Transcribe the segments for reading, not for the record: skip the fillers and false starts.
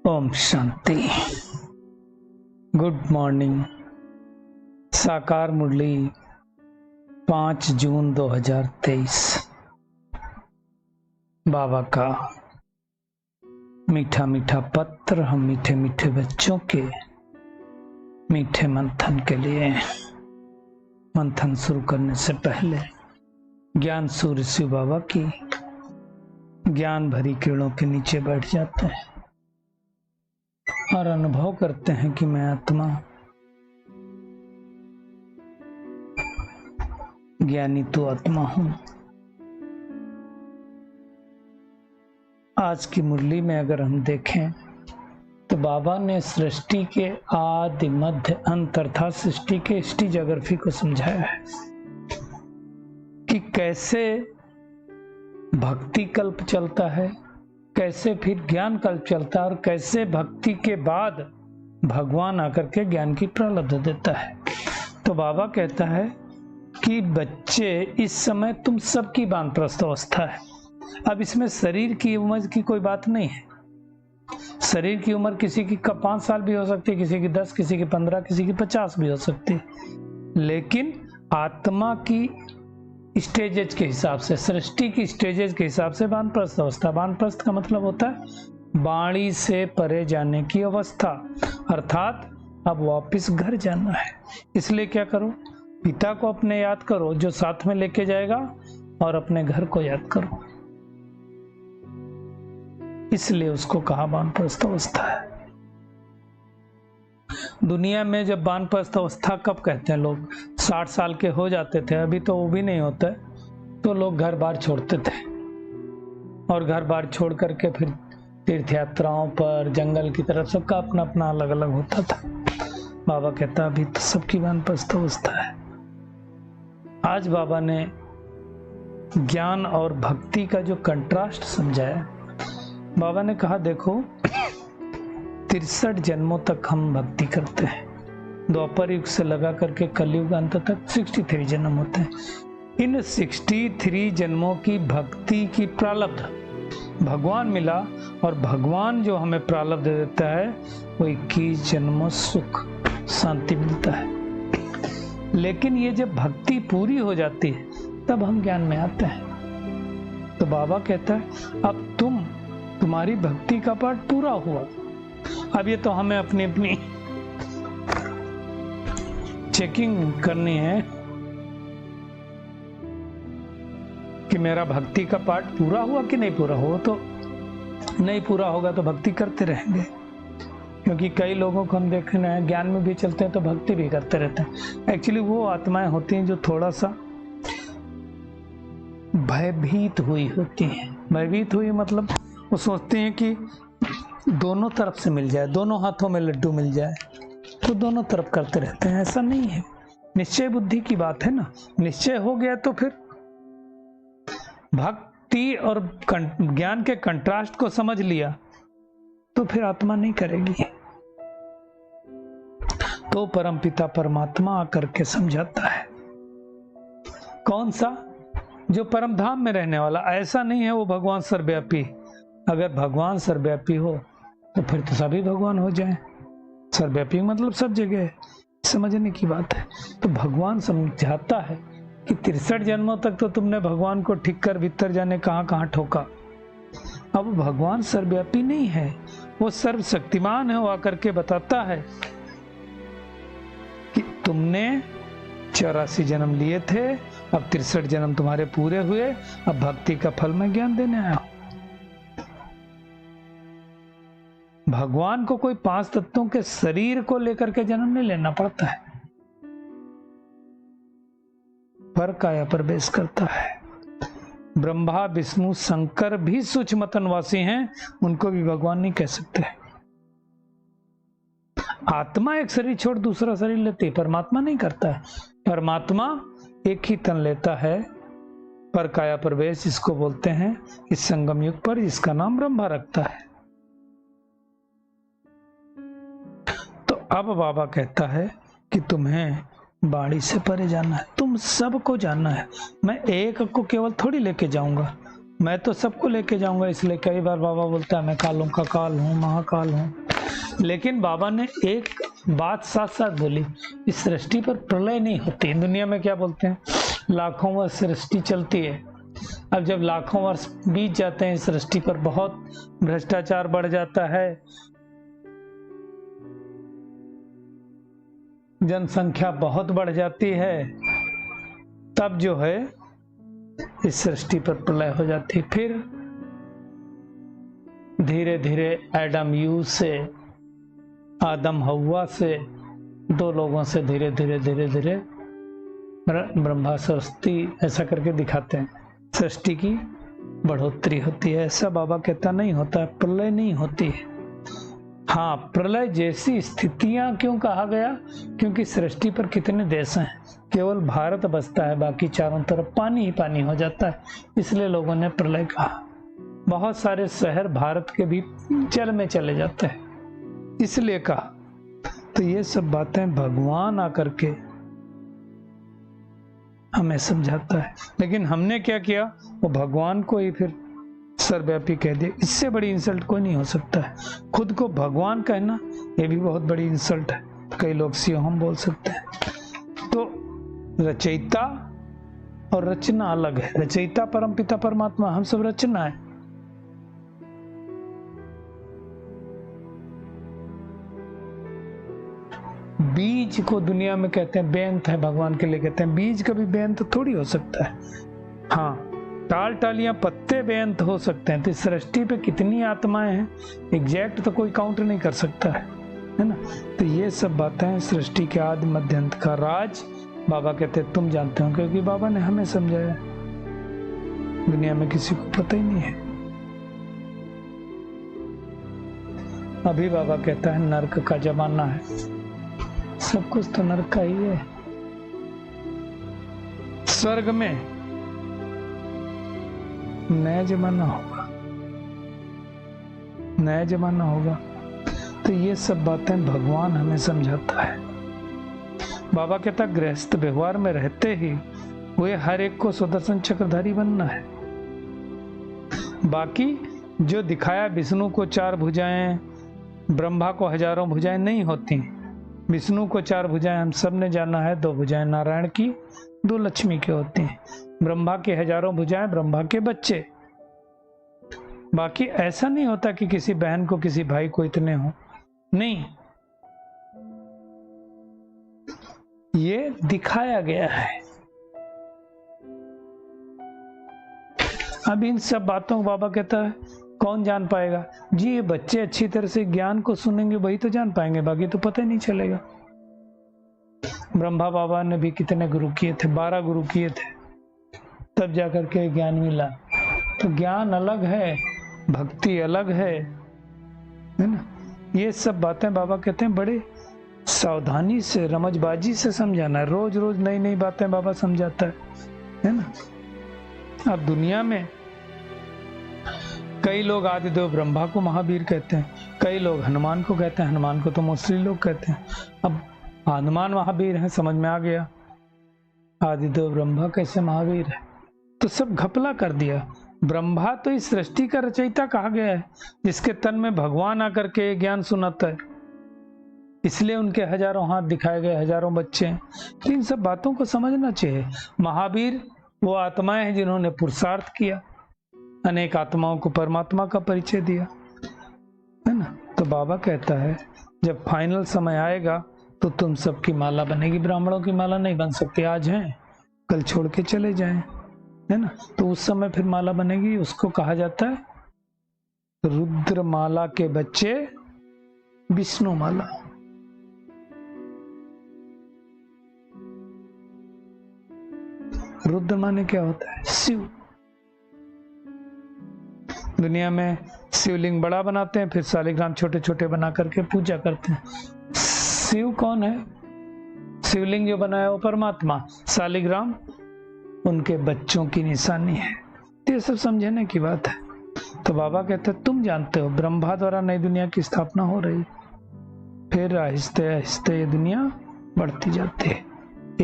Om Shanti. Good morning. साकार मुरली 5 जून 2023। बाबा का मीठा मीठा पत्र हम मीठे मीठे बच्चों के मीठे मंथन के लिए। मंथन शुरू करने से पहले ज्ञान सूर्य शिव बाबा की ज्ञान भरी किरणों के नीचे बैठ जाते हैं और अनुभव करते हैं कि मैं आत्मा ज्ञानी तो आत्मा हूं। आज की मुरली में अगर हम देखें तो बाबा ने सृष्टि के आदि मध्य अंत अर्थात सृष्टि के स्टीजोग्राफी को समझाया है कि कैसे भक्ति कल्प चलता है, कैसे फिर ज्ञान कल्प चलता है और कैसे भक्ति के बाद भगवान आकर के ज्ञान की प्रलब्ध देता है। तो बाबा कहता है कि बच्चे इस समय तुम सबकी वानप्रस्थ अवस्था है। अब इसमें शरीर की उम्र की कोई बात नहीं है। शरीर की उम्र किसी की 5 साल भी हो सकती है, किसी की 10, किसी की 15, किसी की 50 भी हो सकती है, लेकिन आत्मा की स्टेजेज के हिसाब से, सृष्टि की स्टेजेज के हिसाब से वानप्रस्थ अवस्था। वानप्रस्थ का मतलब होता है वाणी से परे जाने की अवस्था, अर्थात अब वापस घर जाना है। इसलिए क्या करो, पिता को अपने याद करो जो साथ में लेके जाएगा और अपने घर को याद करो। इसलिए उसको कहा वानप्रस्थ अवस्था है। दुनिया में जब वानप्रस्थ अवस्था कब कहते हैं, लोग 60 साल के हो जाते थे, अभी तो वो भी नहीं होता, तो लोग घर बार छोड़ते थे और घर बार छोड़ करके फिर तीर्थ यात्राओं पर, जंगल की तरफ, सबका अपना अपना अलग अलग होता था। बाबा कहता अभी तो सबकी वानप्रस्थ अवस्था है। आज बाबा ने ज्ञान और भक्ति का जो कंट्रास्ट समझाया, बाबा ने कहा देखो 63 जन्मों तक हम भक्ति करते हैं। द्वापर युग से लगा करके कलयुग अंत तक 63 जन्म होते हैं। इन 63 जन्मों की भक्ति की प्रारब्ध भगवान मिला और भगवान जो हमें प्रारब्ध देता है वो 21 जन्मों सुख शांति मिलता है। लेकिन ये जब भक्ति पूरी हो जाती है तब हम ज्ञान में आते हैं। तो बाबा कहता है अब तुम्हारी भक्ति का पाठ पूरा हुआ। अब ये तो हमें अपनी अपनी चेकिंग करनी है कि मेरा भक्ति का पाठ पूरा हुआ कि नहीं पूरा हुआ। तो नहीं पूरा होगा तो भक्ति करते रहेंगे, क्योंकि कई लोगों को हम देखना है ज्ञान में भी चलते हैं तो भक्ति भी करते रहते हैं। एक्चुअली वो आत्माएं होती हैं जो थोड़ा सा भयभीत हुई होती हैं। भयभीत हुई मतलब वो सोचते हैं कि दोनों तरफ से मिल जाए, दोनों हाथों में लड्डू मिल जाए, तो दोनों तरफ करते रहते हैं। ऐसा नहीं है, निश्चय बुद्धि की बात है ना। निश्चय हो गया तो फिर भक्ति और ज्ञान के कंट्रास्ट को समझ लिया तो फिर आत्मा नहीं करेगी। तो परमपिता परमात्मा आकर के समझाता है। कौन सा? जो परम धाम में रहने वाला। ऐसा नहीं है वो भगवान सर्वव्यापी। अगर भगवान सर्वव्यापी हो तो फिर तो सभी भगवान हो जाएं। सर्वव्यापी मतलब सब जगह है, समझने की बात है। तो भगवान समझाता है कि 63 जन्मों तक तो तुमने भगवान को ठीक कर भीतर जाने कहां कहां ठोका। अब भगवान सर्वव्यापी नहीं है, वो सर्वशक्तिमान है। वो आकर के बताता है कि तुमने 84 जन्म लिए थे, अब 63 जन्म तुम्हारे पूरे हुए, अब भक्ति का फल मैं ज्ञान देने आया हूं। भगवान को कोई 5 तत्वों के शरीर को लेकर के जन्म नहीं लेना पड़ता है, पर काया प्रवेश करता है। ब्रह्मा विष्णु शंकर भी सूक्ष्म तनवासी हैं, उनको भी भगवान नहीं कह सकते। आत्मा एक शरीर छोड़ दूसरा शरीर लेती है, परमात्मा नहीं करता है। परमात्मा एक ही तन लेता है, पर काया प्रवेश जिसको बोलते हैं इस संगम युग पर, जिसका नाम ब्रह्मा रखता है। तो अब बाबा कहता है कि तुम्हें बाड़ी से परे जाना है, तुम सबको जानना है। मैं एक को केवल थोड़ी लेके जाऊंगा, मैं तो सबको लेके जाऊंगा, इसलिए कई बार बाबा बोलता है मैं कालों का काल हूँ, महाकाल हूँ। लेकिन बाबा ने एक बात साथ साथ बोली, इस सृष्टि पर प्रलय नहीं होती। दुनिया में क्या बोलते हैं, लाखों वर्ष सृष्टि चलती है। अब जब लाखों वर्ष बीत जाते हैं, सृष्टि पर बहुत भ्रष्टाचार बढ़ जाता है, जनसंख्या बहुत बढ़ जाती है, तब जो है इस सृष्टि पर प्रलय हो जाती है। फिर धीरे धीरे एडम यूव से, आदम हव्वा से, दो लोगों से धीरे धीरे धीरे धीरे ब्रह्मा सरस्वती ऐसा करके दिखाते हैं, सृष्टि की बढ़ोतरी होती है। ऐसा बाबा कहता नहीं होता, प्रलय नहीं होती है। हाँ, प्रलय जैसी स्थितियां क्यों कहा गया, क्योंकि सृष्टि पर कितने देश हैं, केवल भारत बचता है, बाकी चारों तरफ पानी ही पानी हो जाता है, इसलिए लोगों ने प्रलय कहा। बहुत सारे शहर भारत के भी जल में चले जाते हैं, इसलिए कहा। तो ये सब बातें भगवान आकर के हमें समझाता है, लेकिन हमने क्या किया, वो भगवान को ही फिर सर्वव्यापी कह दिया। इससे बड़ी इंसल्ट कोई नहीं हो सकता है। खुद को भगवान कहना ये भी बहुत बड़ी इंसल्ट है। कई लोग शिवम बोल सकते हैं। तो रचयिता और रचना अलग है। रचयिता परमपिता परमात्मा, हम सब रचना है। बीज को दुनिया में कहते हैं बेंत है, भगवान के लिए कहते हैं बीज कभी बेंत थोड़ी हो सकता है। हाँ, टाल टालियां पत्ते बेंत हो सकते हैं। तो सृष्टि पे कितनी आत्माएं हैं एग्जैक्ट तो कोई काउंट नहीं कर सकता है ना। तो ये सब बातें सृष्टि के आदि मध्य अंत का राज बाबा कहते हैं तुम जानते हो, क्योंकि बाबा ने हमें समझाया, दुनिया में किसी को पता ही नहीं है। अभी बाबा कहता है नरक का जमाना है, सब कुछ तो नरक का ही है। स्वर्ग में नया जमाना होगा, नया जमाना होगा। तो ये सब बातें भगवान हमें समझाता है। बाबा कहता गृहस्थ व्यवहार में रहते ही वे हर एक को सुदर्शन चक्रधारी बनना है। बाकी जो दिखाया विष्णु को 4 भुजाएं, ब्रह्मा को हजारों भुजाएं नहीं होती। विष्णु को 4 भुजाएं हम सब ने जाना है, 2 भुजाएं नारायण की, 2 लक्ष्मी की होती हैं। ब्रह्मा के हजारों भुजाएं ब्रह्मा के बच्चे। बाकी ऐसा नहीं होता कि किसी बहन को किसी भाई को इतने हो, नहीं, ये दिखाया गया है। अब इन सब बातों को बाबा कहता है कौन जान पाएगा जी, ये बच्चे अच्छी तरह से ज्ञान को सुनेंगे वही तो जान पाएंगे, बाकी तो पता ही नहीं चलेगा। ब्रह्मा बाबा ने भी कितने गुरु किए थे, 12 गुरु किए थे, तब जाकर के ज्ञान मिला। तो ज्ञान अलग है, भक्ति अलग है ना। ये सब बातें बाबा कहते हैं बड़े सावधानी से, रमजबाजी से समझाना है। रोज रोज नई नई बातें बाबा समझाता है ना। अब दुनिया में कई लोग आदिदेव ब्रह्मा को महावीर कहते हैं, कई लोग हनुमान को कहते हैं, हनुमान को तो मोस्टली लोग कहते हैं। अब हनुमान महावीर है, समझ में आ गया, आदिदेव ब्रह्मा कैसे महावीर है, तो सब घपला कर दिया। ब्रह्मा तो इस सृष्टि का रचयिता कहा गया है, जिसके तन में भगवान आकर के ज्ञान सुनाता है, इसलिए उनके हजारों हाथ दिखाए गए, हजारों बच्चे हैं। तो इन सब बातों को समझना चाहिए। महावीर वो आत्माएं हैं जिन्होंने पुरुषार्थ किया, अनेक आत्माओं को परमात्मा का परिचय दिया, है ना। तो बाबा कहता है जब फाइनल समय आएगा तो तुम सबकी माला बनेगी। ब्राह्मणों की माला नहीं बन सकती, आज हैं कल छोड़ के चले जाएं, है ना। तो उस समय फिर माला बनेगी, उसको कहा जाता है रुद्र माला के बच्चे विष्णु माला। रुद्र माने क्या होता है, शिव। दुनिया में शिवलिंग बड़ा बनाते हैं, फिर शालिग्राम छोटे छोटे बना करके पूजा करते हैं। शिव कौन है, शिवलिंग जो बनाया वो परमात्मा, शालिग्राम उनके बच्चों की निशानी है। तो ये सब समझने की बात है। तो बाबा कहते हैं तुम जानते हो ब्रह्मा द्वारा नई दुनिया की स्थापना हो रही, फिर आहिस्ते आहिस्ते ये दुनिया बढ़ती जाती है,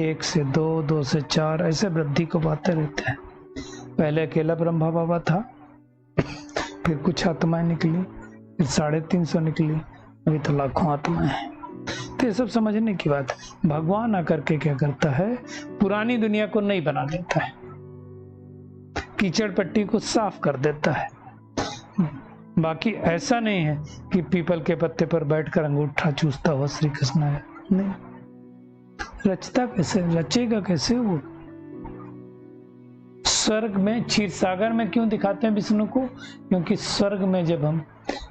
1 से 2, 2 से 4, ऐसे वृद्धि को पाते रहते हैं। पहले अकेला ब्रह्मा बाबा था, फिर कुछ आत्माएं निकली, फिर 350 निकली, अभी तो लाखों आत्माएं हैं। तो ये सब समझने की बात है। भगवान आकर के क्या करता है, पुरानी दुनिया को नई बना देता है, कीचड़ पट्टी को साफ कर देता है। बाकी ऐसा नहीं है कि पीपल के पत्ते पर बैठकर अंगूठा चूसता हुआ श्री कृष्ण है, नहीं। रचता कैसे, रचेगा कैसे वो? स्वर्ग में, क्षीर सागर में क्यों दिखाते हैं विष्णु को? क्योंकि स्वर्ग में जब हम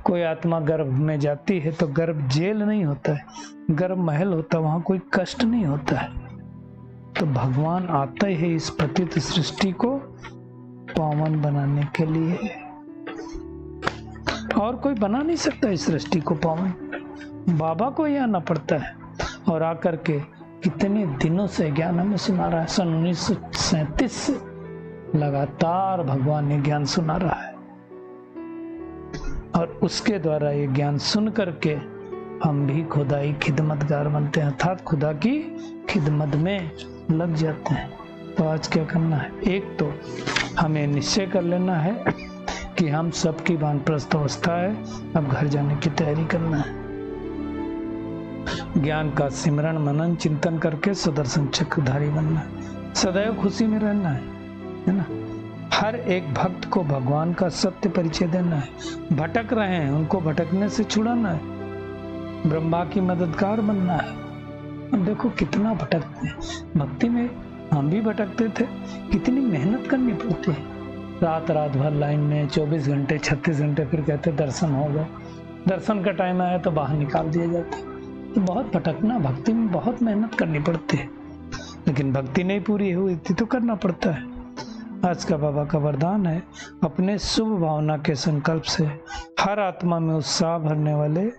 कोई आत्मा गर्भ में जाती है तो गर्भ जेल नहीं होता है, गर्भ महल होता है, वहां कोई कष्ट नहीं होता है। तो भगवान आता है इस पतित सृष्टि को पावन बनाने के लिए, और कोई बना नहीं सकता इस सृष्टि को पावन, बाबा को ही आना पड़ता है। और आकर के कितने दिनों से ज्ञान हमें सुना रहा है, सन 1937 से लगातार भगवान ने ज्ञान सुना रहा है, और उसके द्वारा ये ज्ञान सुन करके हम भी खुदाई खिदमतगार बनते हैं, अर्थात खुदा की खिदमत में लग जाते हैं। तो आज क्या करना है, एक तो हमें निश्चय कर लेना है कि हम सबकी वानप्रस्थ अवस्था है, अब घर जाने की तैयारी करना है। ज्ञान का सिमरण मनन चिंतन करके सुदर्शन चक्रधारी बनना है, सदैव खुशी में रहना है ना। हर एक भक्त को भगवान का सत्य परिचय देना है, भटक रहे हैं उनको भटकने से छुड़ाना है, ब्रह्मा की मददगार बनना है। अब देखो कितना भटकते हैं, भक्ति में हम भी भटकते थे, कितनी मेहनत करनी पड़ती है, रात भर लाइन में 24 घंटे 36 घंटे, फिर कहते दर्शन हो गए, दर्शन का टाइम आया तो बाहर निकाल दिया जाता। तो बहुत भटकना, भक्ति में बहुत मेहनत करनी पड़ती है, लेकिन भक्ति नहीं पूरी हुई थी तो करना पड़ता है। आज का बाबा का वरदान है, अपने शुभ भावना के संकल्प से हर आत्मा में उत्साह भरने वाले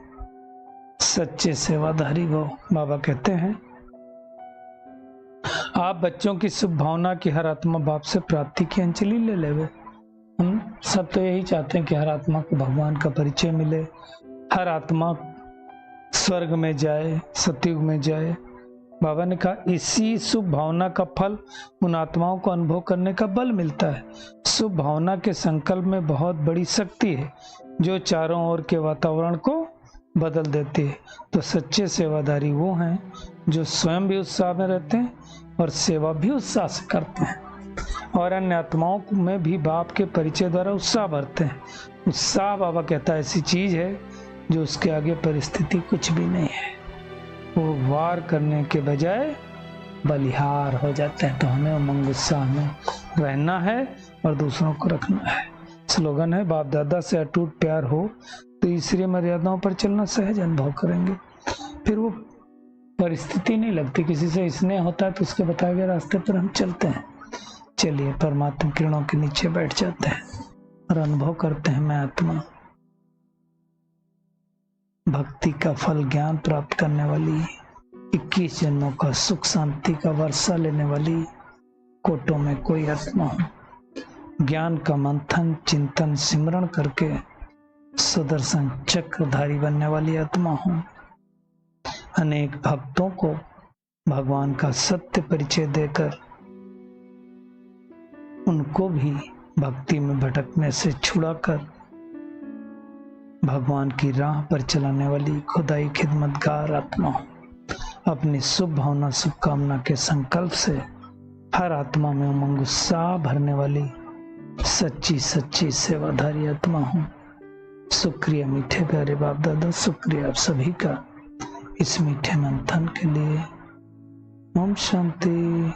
सच्चे सेवाधारी भव। बाबा कहते हैं, आप बच्चों की शुभ भावना की हर आत्मा बाप से प्राप्ति की अंजलि ले लेवे। हम सब तो यही चाहते हैं कि हर आत्मा को भगवान का परिचय मिले, हर आत्मा स्वर्ग में जाए, सतयुग में जाए। बाबा ने कहा, इसी शुभ भावना का फल उन आत्माओं को अनुभव करने का बल मिलता है। शुभ भावना के संकल्प में बहुत बड़ी शक्ति है जो चारों ओर के वातावरण को बदल देती है। तो सच्चे सेवादारी वो हैं जो स्वयं भी उत्साह में रहते हैं और सेवा भी उत्साह से करते हैं, और अन्य आत्माओं में भी बाप के परिचय द्वारा उत्साह भरते हैं। उत्साह, बाबा कहता है, ऐसी चीज है जो उसके आगे परिस्थिति कुछ भी नहीं है। वो वार करने के बजाय बलिहार हो जाते हैं। तो हमें उमंग उत्साह में रहना है और दूसरों को रखना है। स्लोगन है, बाप दादा से अटूट प्यार हो तो ईश्वरीय मर्यादाओं पर चलना सहज अनुभव करेंगे, फिर वो परिस्थिति नहीं लगती। किसी से स्नेह होता है तो उसके बताए गए रास्ते पर हम चलते हैं। चलिए परमात्मा किरणों के नीचे बैठ जाते हैं और अनुभव करते हैं, मैं आत्मा भक्ति का फल ज्ञान प्राप्त करने वाली, 21 जन्मों का सुख शांति का वर्षा लेने वाली कोटों में कोई आत्मा हूं। ज्ञान का मंथन चिंतन सिमरण करके सुदर्शन चक्रधारी बनने वाली आत्मा हूं। अनेक भक्तों को भगवान का सत्य परिचय देकर उनको भी भक्ति में भटकने से छुड़ाकर भगवान की राह पर चलाने वाली खुदाई खिदमतगार आत्मा हूं। अपनी शुभ भावना शुभकामना के संकल्प से हर आत्मा में उमंग उत्साह भरने वाली सच्ची सच्ची सेवाधारी आत्मा हूं। शुक्रिया मीठे प्यारे बाप दादा, शुक्रिया आप सभी का इस मीठे मंथन के लिए। ओम शांति।